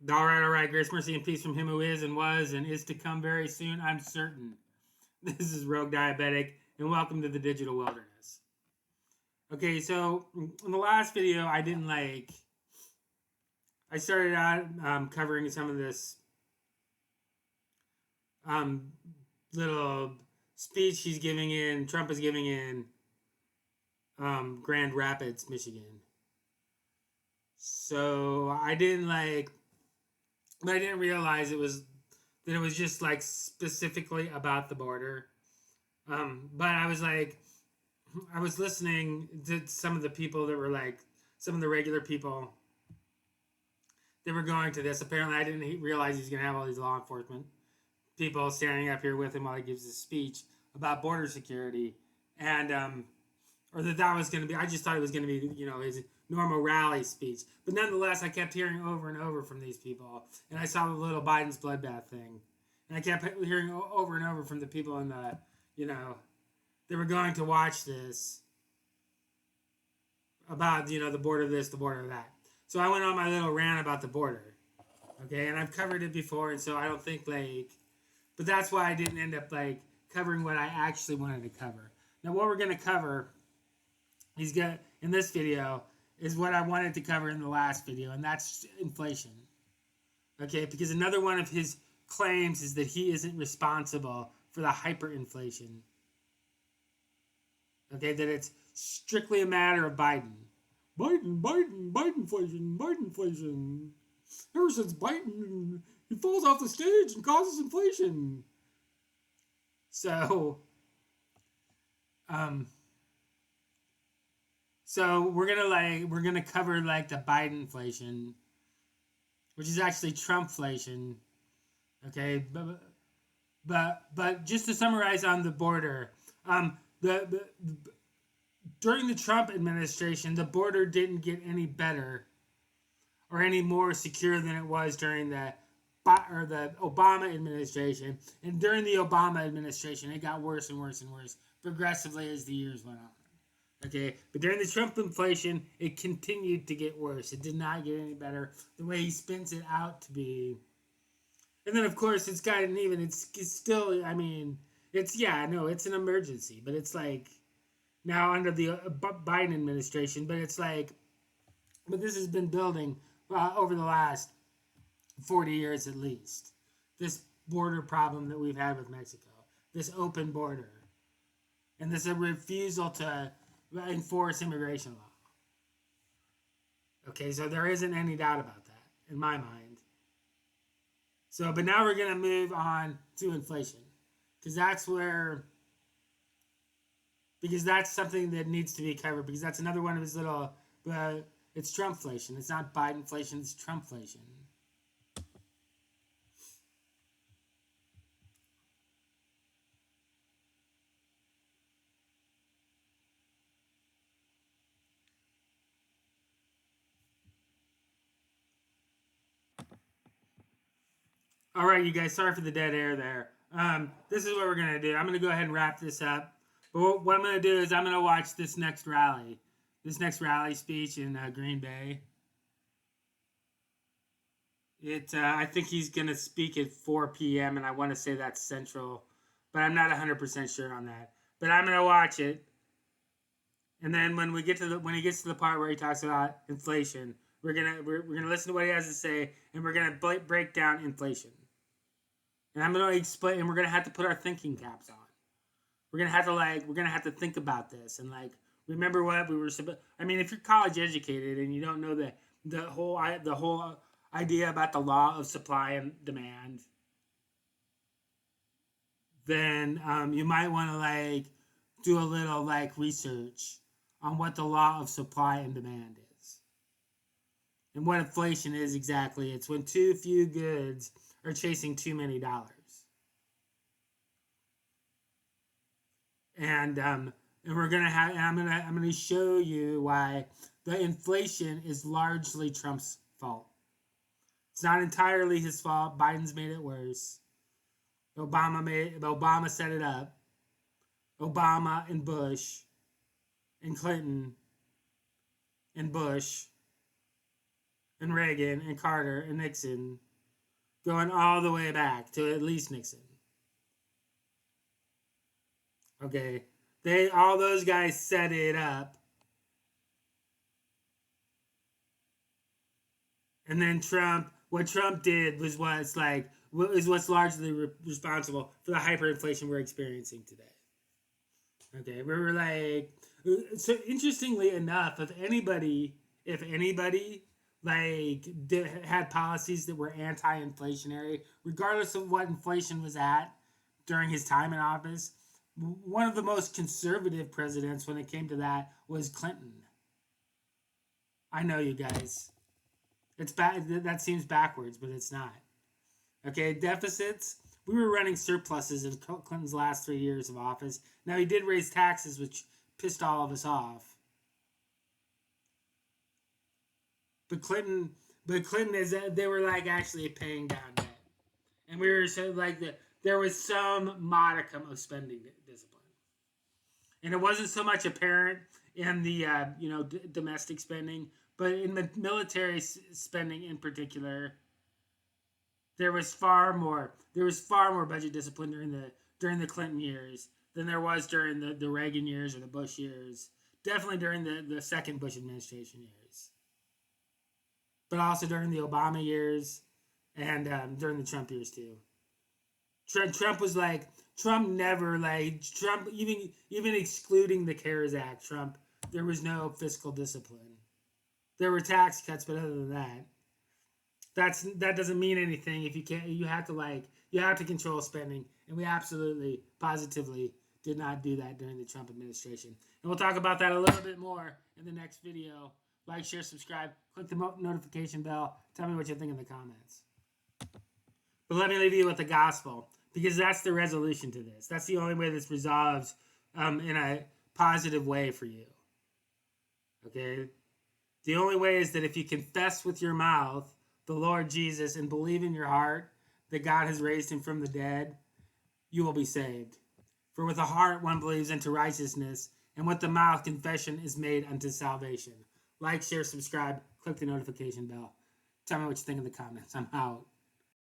All right. Grace, mercy, and peace from him who is and was and is to come very soon, I'm certain. This is Rogue Diabetic, and welcome to the Digital Wilderness. Okay, so in the last video, I started out covering some of this um, little speech Trump is giving in Grand Rapids, Michigan. So but I didn't realize it was just like specifically about the border. But I was listening to some of the people that were some of the regular people that were going to this. Apparently, I didn't realize he's going to have all these law enforcement people standing up here with him while he gives his speech about border security, and or that was going to be. I just thought it was going to be his normal rally speech, but nonetheless, I kept hearing over and over from these people, and I saw the little Biden's bloodbath thing, and I kept hearing over and over from the people in the they were going to watch this about the border of this, the border of that. So I went on my little rant about the border. Okay, and I've covered it before, and so I don't think but that's why I didn't end up covering what I actually wanted to cover. Now what we're gonna cover in this video is what I wanted to cover in the last video, and that's inflation. Okay, because another one of his claims is that he isn't responsible for the hyperinflation. Okay, that it's strictly a matter of Biden. Bidenflation. Ever since Biden, he falls off the stage and causes inflation. So, we're gonna cover the Bidenflation, which is actually Trumpflation. Okay, but just to summarize on the border, the during the Trump administration, the border didn't get any better or any more secure than it was during the Obama administration. And during the Obama administration, it got worse and worse and worse progressively as the years went on. Okay, but during the Trump inflation, it continued to get worse. It did not get any better the way he spins it out to be. And then, of course, it's gotten even. It's still. I mean, it's an emergency, but it's now under the Biden administration. But but this has been building over the last 40 years at least. This border problem that we've had with Mexico, this open border, and this refusal to enforce immigration law. Okay, so there isn't any doubt about that in my mind. So, but now we're going to move on to inflation, because that's something that needs to be covered, because that's another one of his little, it's Trumpflation. It's not Bidenflation, it's Trumpflation. All right, you guys, sorry for the dead air there. This is what we're going to do. I'm going to go ahead and wrap this up. But what I'm going to do is I'm going to watch this next rally speech in Green Bay. I think he's going to speak at 4 p.m. and I want to say that's Central, but I'm not 100% sure on that. But I'm going to watch it. And then when he gets to the part where he talks about inflation, we're gonna listen to what he has to say, and we're gonna break down inflation. And I'm gonna explain, and we're gonna have to put our thinking caps on. We're gonna have to think about this and remember what we were. I mean, if you're college educated and you don't know the whole idea about the law of supply and demand, then you might want to do a little research on what the law of supply and demand is. And what inflation is exactly. It's when too few goods are chasing too many dollars. And we're gonna have. And I'm gonna show you why the inflation is largely Trump's fault. It's not entirely his fault. Biden's made it worse. Obama set it up. Obama and Bush and Clinton and Bush and Reagan and Carter and Nixon, going all the way back to at least Nixon. Okay, all those guys set it up, and then Trump. What Trump did was what's largely responsible for the hyperinflation we're experiencing today. Okay, we were like, so interestingly enough, if anybody had policies that were anti-inflationary, regardless of what inflation was at during his time in office, one of the most conservative presidents when it came to that was Clinton. I know, you guys. It's bad. That seems backwards, but it's not. Okay, deficits. We were running surpluses in Clinton's last 3 years of office. Now, he did raise taxes, which pissed all of us off. But Clinton they were like actually paying down debt, and we were so there was some modicum of spending discipline, and it wasn't so much apparent in the domestic spending, but in the military spending in particular. There was far more budget discipline during the Clinton years than there was during the Reagan years or the Bush years. Definitely during the second Bush administration years, but also during the Obama years and during the Trump years too. Trump never even excluding the CARES Act. There was no fiscal discipline. There were tax cuts, but other than that. That doesn't mean anything if you can't. You have to control spending, and we absolutely, positively did not do that during the Trump administration. And we'll talk about that a little bit more in the next video. Like, share, subscribe, click the notification bell. Tell me what you think in the comments. But let me leave you with the gospel, because that's the resolution to this. That's the only way this resolves in a positive way for you. Okay? The only way is that if you confess with your mouth the Lord Jesus and believe in your heart that God has raised him from the dead, you will be saved. For with the heart one believes unto righteousness, and with the mouth confession is made unto salvation. Like, share, subscribe, click the notification bell. Tell me what you think in the comments. I'm out.